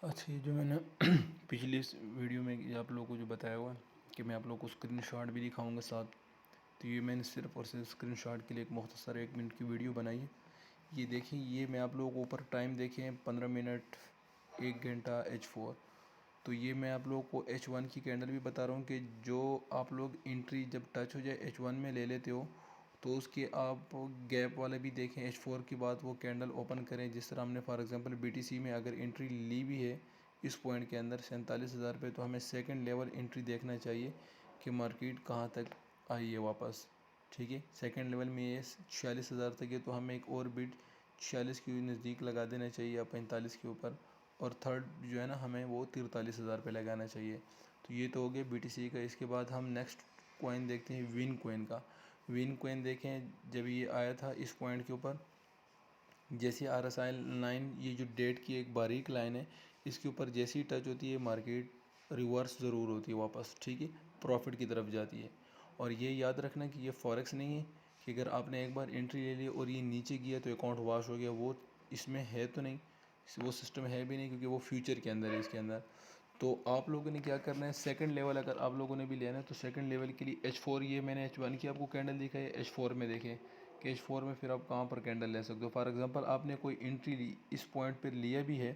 अच्छा, ये जो मैंने पिछली इस वीडियो में ये आप लोगों को जो बताया हुआ है कि मैं आप लोगों को स्क्रीनशॉट भी दिखाऊंगा साथ। तो ये मैंने सिर्फ और सिर्फ स्क्रीनशॉट के लिए एक मुख्तसर 1 मिनट की वीडियो बनाई है। ये देखें, ये मैं आप लोगों को ऊपर टाइम देखें 15 मिनट, 1 घंटा H4। तो ये मैं आप लोगों को H1 की कैंडल भी बता रहा हूँ कि जो आप लोग एंट्री जब टच हो जाए H1 में ले लेते हो, तो उसके आप गैप वाले भी देखें। H4 के बाद वो कैंडल ओपन करें। जिस तरह हमने फॉर एग्जांपल BTC में अगर एंट्री ली भी है इस पॉइंट के अंदर 47,000 पे, तो हमें सेकंड लेवल एंट्री देखना चाहिए कि मार्केट कहाँ तक आई है वापस। ठीक है, सेकंड लेवल में ये 46,000 तक है, तो हमें एक और बिट 46 के नज़दीक लगा देना चाहिए या 45 के ऊपर। और थर्ड जो है ना, हमें वो 43,000 पे लगाना चाहिए। तो ये तो हो गया BTC का। इसके बाद हम नेक्स्ट कॉइन देखते हैं विन कॉइन का। विन कॉइन देखें, जब ये आया था इस पॉइंट के ऊपर, जैसे RSI लाइन, ये जो डेट की एक बारीक लाइन है, इसके ऊपर जैसी टच होती है मार्केट रिवर्स ज़रूर होती है वापस। ठीक है, प्रॉफिट की तरफ जाती है। और ये याद रखना कि ये फॉरेक्स नहीं है कि अगर आपने एक बार एंट्री ले ली और ये नीचे गया तो अकाउंट वॉश हो गया, वो इसमें है तो नहीं, वो सिस्टम है भी नहीं, क्योंकि वो फ्यूचर के अंदर है इसके अंदर। तो आप लोगों ने क्या करना है, सेकंड लेवल अगर आप लोगों ने भी लेना है तो सेकंड लेवल के लिए H4, ये मैंने H1 की आपको कैंडल दिखाई है, H4 में देखें कि H4 में फिर आप कहाँ पर कैंडल ले सकते हो। फॉर एग्जांपल आपने कोई एंट्री ली, इस पॉइंट पर लिया भी है,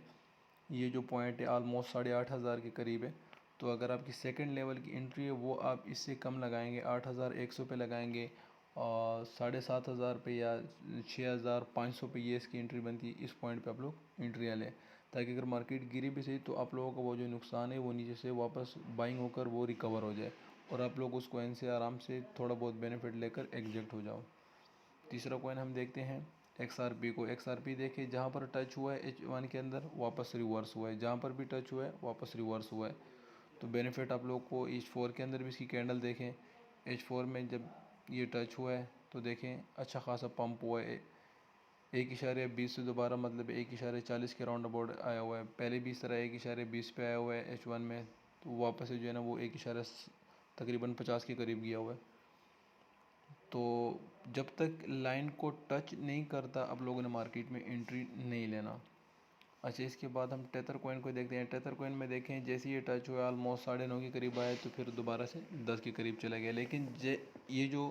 ये जो पॉइंट है ऑलमोस्ट 8,500 के करीब है। तो अगर आपकी सेकंड लेवल की एंट्री है वो आप इससे कम लगाएंगे, 8,100 पे लगाएंगे, और 7,500 पे या 6,500 पे ये इसकी एंट्री बनती है। इस पॉइंट पे आप लोग एंट्रियाँ लें, ताकि अगर मार्केट गिरी भी सही तो आप लोगों का वो जो नुकसान है वो नीचे से वापस बाइंग होकर वो रिकवर हो जाए, और आप लोग उस कॉइन से आराम से थोड़ा बहुत बेनिफिट लेकर एग्जिट हो जाओ। तीसरा कॉइन हम देखते हैं XRP को। XRP देखिए, जहाँ पर टच हुआ है H1 के अंदर वापस रिवर्स हुआ है, जहाँ पर भी टच हुआ है वापस रिवर्स हुआ है। तो बेनिफिट आप लोग को H4 के अंदर भी इसकी कैंडल देखें। H4 में जब ये टच हुआ है तो देखें अच्छा खासा पंप हुआ है, 1.20 से दोबारा मतलब 1.40 के राउंड अबाउट आया हुआ है। पहले भी इस तरह 1.20 पे आया हुआ है H1 में, तो वापस से जो है ना वो तकरीबन 50 के करीब गया हुआ है। तो जब तक लाइन को टच नहीं करता आप लोगों ने मार्केट में एंट्री नहीं लेना। अच्छा, इसके बाद हम टेथर कॉइन को देखते हैं। टेथर कॉइन में देखें, जैसे ये टच हुआ ऑलमोस्ट 9.5 के करीब आया, तो फिर दोबारा से 10 के करीब चला गया। लेकिन ये जो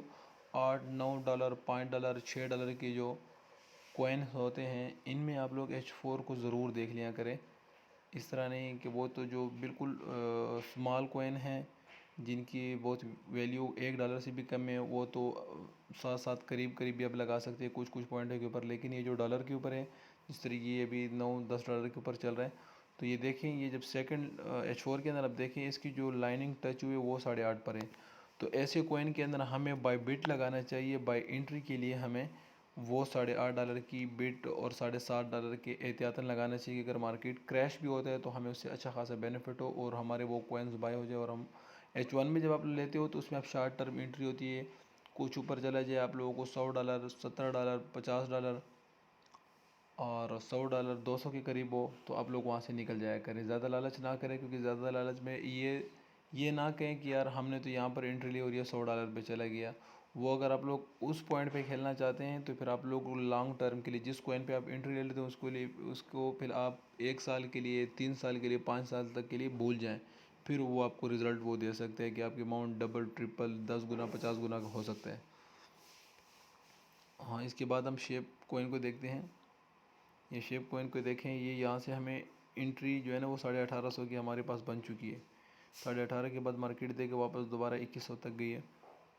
$8-9, $5, $6 के जो कॉइन होते हैं, इनमें आप लोग H4 को ज़रूर देख लिया करें। इस तरह नहीं कि वो तो जो बिल्कुल स्मॉल कॉइन हैं जिनकी बहुत वैल्यू $1 से भी कम है, वो तो साथ साथ करीब करीब भी आप लगा सकते हैं कुछ कुछ पॉइंट के ऊपर। लेकिन ये जो डॉलर के ऊपर है, जिस तरीके ये अभी $9-10 के ऊपर चल रहा है, तो ये देखें, ये जब सेकंड H4 के अंदर आप देखें इसकी जो लाइनिंग टच हुई है वो 8.5 पर है। तो ऐसे कॉइन के अंदर हमें बाय बिट लगाना चाहिए। बाय एंट्री के लिए हमें वो $8.5 की बिट और $7.5 के एहतियातन लगाना चाहिए कि अगर मार्केट क्रैश भी होता है तो हमें उससे अच्छा खासा बेनिफिट हो और हमारे वो कॉइन्स बाय हो जाए। और हम H1 में जब आप लेते हो तो उसमें आप शॉर्ट टर्म एंट्री होती है, कुछ ऊपर चला जाए आप लोगों को $100, $17, $50 और $100, 200 के करीब हो तो आप लोग वहाँ से निकल जाया करें। ज़्यादा लालच ना करें, क्योंकि ज़्यादा लालच में ये ना कहें कि यार हमने तो यहाँ पर एंट्री ली और ये $100 पे चला गया। वो अगर आप लोग उस पॉइंट पे खेलना चाहते हैं तो फिर आप लोग लॉन्ग टर्म के लिए जिस कॉइन पे आप एंट्री ले लेते हैं उसको फिर आप 1 साल के लिए, 3 साल के लिए, 5 साल तक के लिए भूल जाएँ। फिर वो आपको रिज़ल्ट वो दे सकते हैं कि आपकी अमाउंट डबल, ट्रिपल, 10 गुना, 50 गुना का हो सकता है। हाँ, इसके बाद हम शेप कॉइन को देखते हैं। ये शेप कॉइन को देखें, ये यहाँ से हमें एंट्री जो है ना वो 1850 की हमारे पास बन चुकी है। 18.5 के बाद मार्केट दे के वापस दोबारा 2100 तक गई है।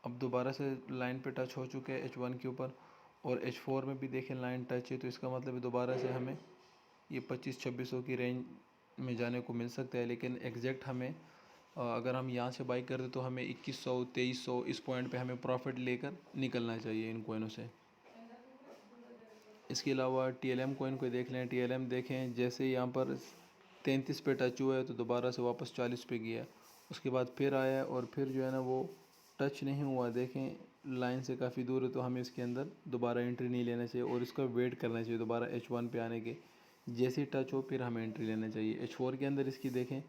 अब दोबारा से लाइन पे टच हो चुके हैं H1 के ऊपर, और H4 में भी देखें लाइन टच है, तो इसका मतलब है दोबारा से हमें ये 2500-2600 की रेंज में जाने को मिल सकता है। लेकिन एग्जैक्ट हमें अगर हम यहाँ से बाई कर दे तो हमें 2100-2300 इस पॉइंट पे हमें प्रॉफिट लेकर निकलना चाहिए इन कोइनों से। इसके अलावा TLM कॉइन को देख लें। TLM देखें, जैसे यहाँ पर 33 पे टच हुआ है तो दोबारा से वापस 40 पे गया, उसके बाद फिर आया और फिर जो है ना वो टच नहीं हुआ। देखें लाइन से काफ़ी दूर है, तो हमें इसके अंदर दोबारा एंट्री नहीं लेना चाहिए और इसका वेट करना चाहिए दोबारा H1 पे आने के। जैसे टच हो फिर हमें एंट्री लेना चाहिए। H4 के अंदर इसकी देखें,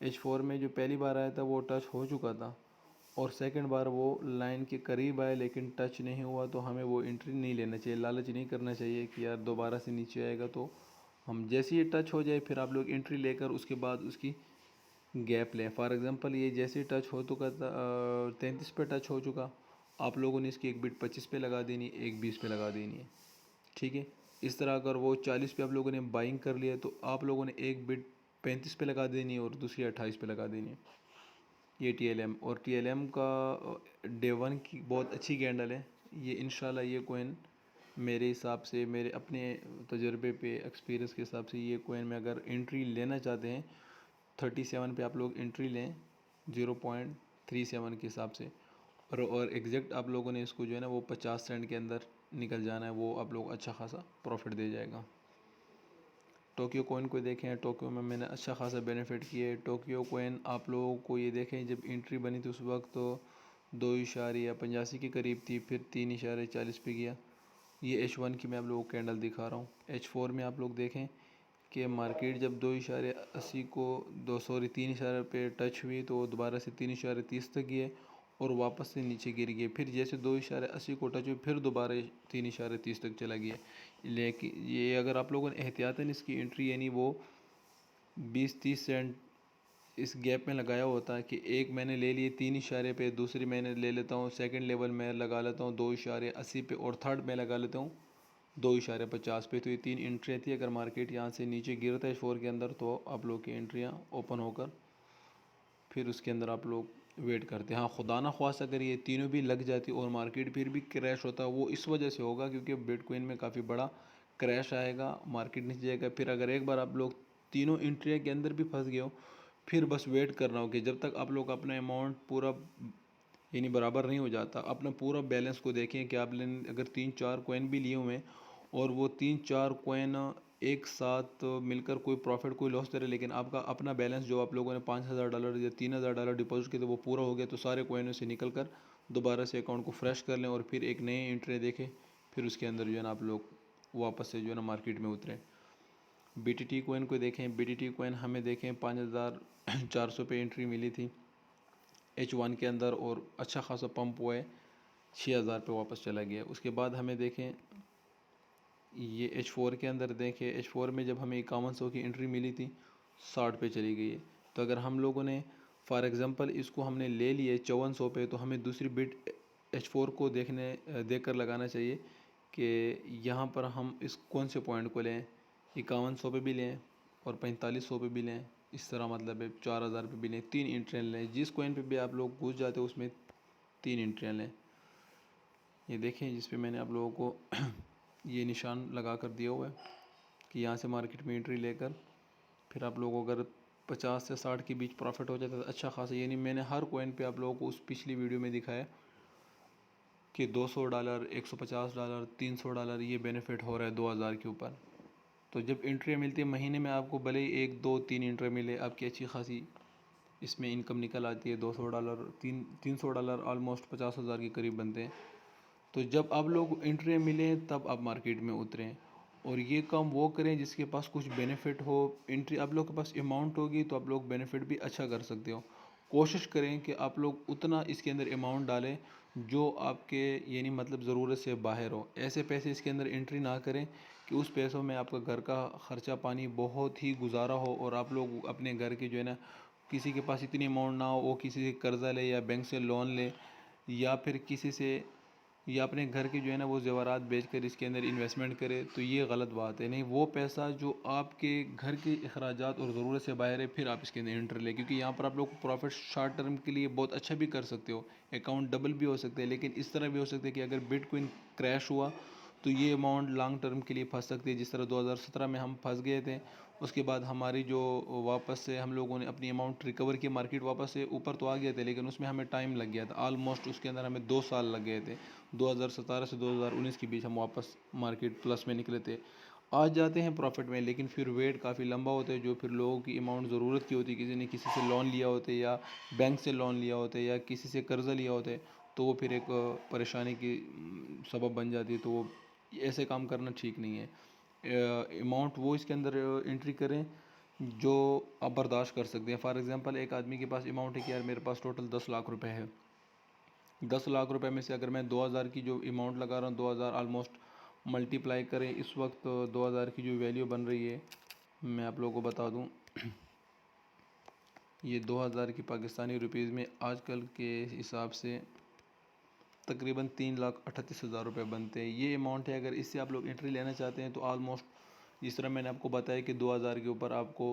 H4 में जो पहली बार आया था वो टच हो चुका था, और सेकंड बार वो लाइन के करीब आए लेकिन टच नहीं हुआ, तो हमें वो एंट्री नहीं लेना चाहिए। लालच नहीं करना चाहिए कि यार दोबारा से नीचे आएगा तो हम जैसे ही टच हो जाए फिर आप लोग एंट्री लेकर उसके बाद उसकी गैप लें। फॉर एग्जांपल ये जैसे टच हो चुका था 33 पे टच हो चुका, आप लोगों ने इसकी एक बिट 25 पे लगा देनी, एक 20 पे लगा देनी है, ठीक है। इस तरह अगर वो 40 पे आप लोगों ने बाइंग कर लिया तो आप लोगों ने एक बिट 35 पे लगा देनी है और दूसरी 28 पे लगा देनी है। ये TLM, और TLM का डे वन की बहुत अच्छी कैंडल है ये। इंशाल्लाह ये कोइन मेरे हिसाब से, मेरे अपने तजर्बे पे, एक्सपीरियंस के हिसाब से, ये कोइन में अगर एंट्री लेना चाहते हैं 37 पे आप लोग एंट्री लें 0.37 के हिसाब से, और एग्जैक्ट आप लोगों ने इसको जो है ना वो 50 सेंट के अंदर निकल जाना है, वो आप लोग अच्छा खासा प्रॉफिट दे जाएगा। टोक्यो कोइन को देखें, टोक्यो में मैंने अच्छा खासा बेनिफिट किया है। टोक्यो कोइन आप लोगों को ये देखें, जब एंट्री बनी थी उस वक्त तो 2.85 के करीब थी, फिर 3.40 पे गया। ये H1 की मैं आप लोगों को कैंडल दिखा रहा हूँ। H4 में आप लोग देखें कि मार्केट जब 2.80 को 3 पे टच हुई तो दोबारा से 3.30 तक गए और वापस से नीचे गिर गए। फिर जैसे 2.80 को टच हुई फिर दोबारा 3.30 तक चला गया। लेकिन ये अगर आप लोगों ने एहतियातन इसकी एंट्री यानी वो 20-30 सेंट इस गैप में लगाया होता है कि एक मैंने ले लिए 3 पे, दूसरी मैंने ले लेता हूँ सेकंड लेवल में लगा लेता हूँ 2.80 पे, और थर्ड में लगा लेता हूँ 2.50 पे, तो ये 3 एंट्री थी। अगर मार्केट यहाँ से नीचे गिरता है 4 के अंदर तो आप लोग की एंट्रियाँ ओपन होकर फिर उसके अंदर आप लोग वेट करते हैं। हाँ, खुदा ना ख्वास्ता अगर ये तीनों भी लग जाती और मार्केट फिर भी क्रैश होता, वो इस वजह से होगा क्योंकि बिटकॉइन में काफ़ी बड़ा क्रैश आएगा, मार्केट नीचे जाएगा। फिर अगर एक बार आप लोग तीनों एंट्रिया के अंदर भी फंस गए हो, फिर बस वेट करना हो कि जब तक आप लोग अपना अमाउंट पूरा यानी बराबर नहीं हो जाता, अपना पूरा बैलेंस को देखें कि आपने अगर 3-4 कॉइन भी लिए हुए हैं और वो 3-4 कॉइन एक साथ मिलकर कोई प्रॉफिट कोई लॉस दे रहे, लेकिन आपका अपना बैलेंस जो आप लोगों ने $5,000 या $3,000 डिपॉजिट किया तो वो पूरा हो गया, तो सारे कॉइनों से निकल कर दोबारा से अकाउंट को फ्रेश कर लें और फिर एक नए एंट्री देखें, फिर उसके अंदर जो है ना आप लोग वापस से जो है ना मार्केट में उतरें। BTT कॉइन को देखें, BTT कॉइन हमें देखें 5,400 पे एंट्री मिली थी H1 के अंदर और अच्छा खासा पंप हुआ है, 6,000 पे वापस चला गया। उसके बाद हमें देखें ये H4 के अंदर देखें, H4 में जब हमें 5100 की एंट्री मिली थी 60 पे चली गई है। तो अगर हम लोगों ने फॉर एग्ज़ाम्पल इसको हमने ले लिए 5400 पे, तो हमें दूसरी बिट H4 को देख कर लगाना चाहिए कि यहाँ पर हम इस कौन से पॉइंट को लें, 5100 पे भी लें और 4500 पे भी लें, इस तरह मतलब है 4000 पे भी लें, 3 एंट्रियाँ लें। जिस कॉइन पे भी आप लोग घुस जाते हो उसमें 3 एंट्रियाँ लें। ये देखें जिस पे मैंने आप लोगों को ये निशान लगा कर दिया हुआ है कि यहाँ से मार्केट में एंट्री लेकर फिर आप लोगों को अगर 50 से 60 के बीच प्रॉफिट हो जाता है तो अच्छा खासा, यानी मैंने हर कॉइन पे आप लोगों को उस पिछली वीडियो में दिखाया कि $200, $150, $300 ये बेनिफिट हो रहा है 2000 के ऊपर। तो जब एंट्री मिलती है महीने में आपको भले ही 1-2-3 एंट्री मिले, आपकी अच्छी खासी इसमें इनकम निकल आती है। $200 $300 ऑलमोस्ट 50,000 के करीब बनते हैं। तो जब आप लोग एंट्री मिलें तब आप मार्केट में उतरें और ये काम वो करें जिसके पास कुछ बेनिफिट हो। एंट्री आप लोग के पास अमाउंट होगी तो आप लोग बेनिफिट भी अच्छा कर सकते हो। कोशिश करें कि आप लोग उतना इसके अंदर अमाउंट डालें जो आपके यानी मतलब ज़रूरत से बाहर हो। ऐसे पैसे इसके अंदर एंट्री ना करें कि उस पैसों में आपका घर का ख़र्चा पानी बहुत ही गुजारा हो और आप लोग अपने घर के जो है ना किसी के पास इतनी अमाउंट ना हो, वो किसी से कर्ज़ा ले या बैंक से लोन ले या फिर किसी से या अपने घर के जो है ना वो ज़ेवरात बेचकर इसके अंदर इन्वेस्टमेंट करे, तो ये गलत बात है। नहीं, वो पैसा जो आपके घर के अखराजात और ज़रूरत से बाहर है फिर आप इसके अंदर एंटर ले, क्योंकि यहाँ पर आप लोग प्रॉफिट शॉर्ट टर्म के लिए बहुत अच्छा भी कर सकते हो, अकाउंट डबल भी हो सकते हैं। लेकिन इस तरह भी हो सकता है कि अगर बिटकॉइन क्रैश हुआ तो ये अमाउंट लॉन्ग टर्म के लिए फंस सकती है, जिस तरह 2017 में हम फंस गए थे। उसके बाद हमारी जो वापस से हम लोगों ने अपनी अमाउंट रिकवर की, मार्केट वापस से ऊपर तो आ गए थे लेकिन उसमें हमें टाइम लग गया था, ऑलमोस्ट उसके अंदर हमें 2 साल लग गए थे। 2017 से 2019 के बीच हम वापस मार्केट प्लस में निकले थे। आज जाते हैं प्रॉफिट में, लेकिन फिर वेट काफ़ी लंबा होता है, जो फिर लोगों की अमाउंट ज़रूरत की होती है, किसी ने किसी से लोन लिया होता है या बैंक से लोन लिया होता है या किसी से कर्ज़ा लिया होता है, तो वो फिर एक परेशानी की सबब बन जाती है। तो वो ऐसे काम करना ठीक नहीं है। अमाउंट वो इसके अंदर एंट्री करें जो आप बर्दाश्त कर सकते हैं। फॉर एग्ज़ाम्पल एक आदमी के पास अमाउंट है कि यार मेरे पास टोटल 10 लाख रुपए है, 10 लाख रुपए में से अगर मैं 2000 की जो अमाउंट लगा रहा हूँ, 2000 ऑलमोस्ट मल्टीप्लाई करें, इस वक्त 2000 की जो वैल्यू बन रही है मैं आप लोगों को बता दूं, ये 2000 की पाकिस्तानी रुपीज़ में आजकल के हिसाब से तकरीबन 3,38,000 रुपये बनते हैं। ये अमाउंट है। अगर इससे आप लोग एंट्री लेना चाहते हैं तो ऑलमोस्ट जिस तरह मैंने आपको बताया कि 2000 के ऊपर आपको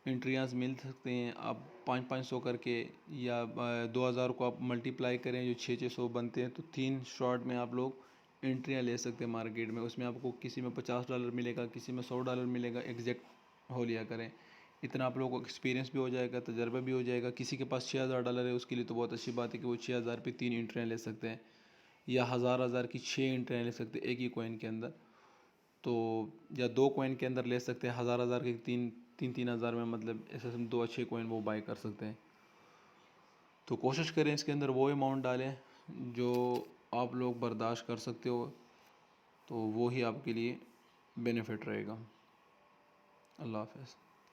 एंट्रियाज मिल सकते हैं। आप 500 करके, या 2000 को आप मल्टीप्लाई करें जो 600 बनते हैं, तो 3 शॉट में आप लोग एंट्रियाँ ले सकते हैं मार्केट में। उसमें आपको किसी में $50 मिलेगा, किसी में $100 मिलेगा, एग्जैक्ट हो लिया करें। इतना आप लोगों को एक्सपीरियंस भी हो जाएगा, तजर्बा भी हो जाएगा। किसी के पास $6000 है, उसके लिए तो बहुत अच्छी बात है कि वो 6000 पे 3 एंट्रियाँ ले सकते हैं, या हज़ार की 6 एंट्रियाँ ले सकते हैं एक ही कॉइन के अंदर। तो या 2 कॉइन के अंदर ले सकते हैं, हज़ार के 3,000 में, मतलब ऐसे 2 अच्छे कॉइन वो बाई कर सकते हैं। तो कोशिश करें इसके अंदर वो अमाउंट डालें जो आप लोग बर्दाश्त कर सकते हो, तो वो ही आपके लिए बेनिफिट रहेगा। अल्लाह हाफ़िज़।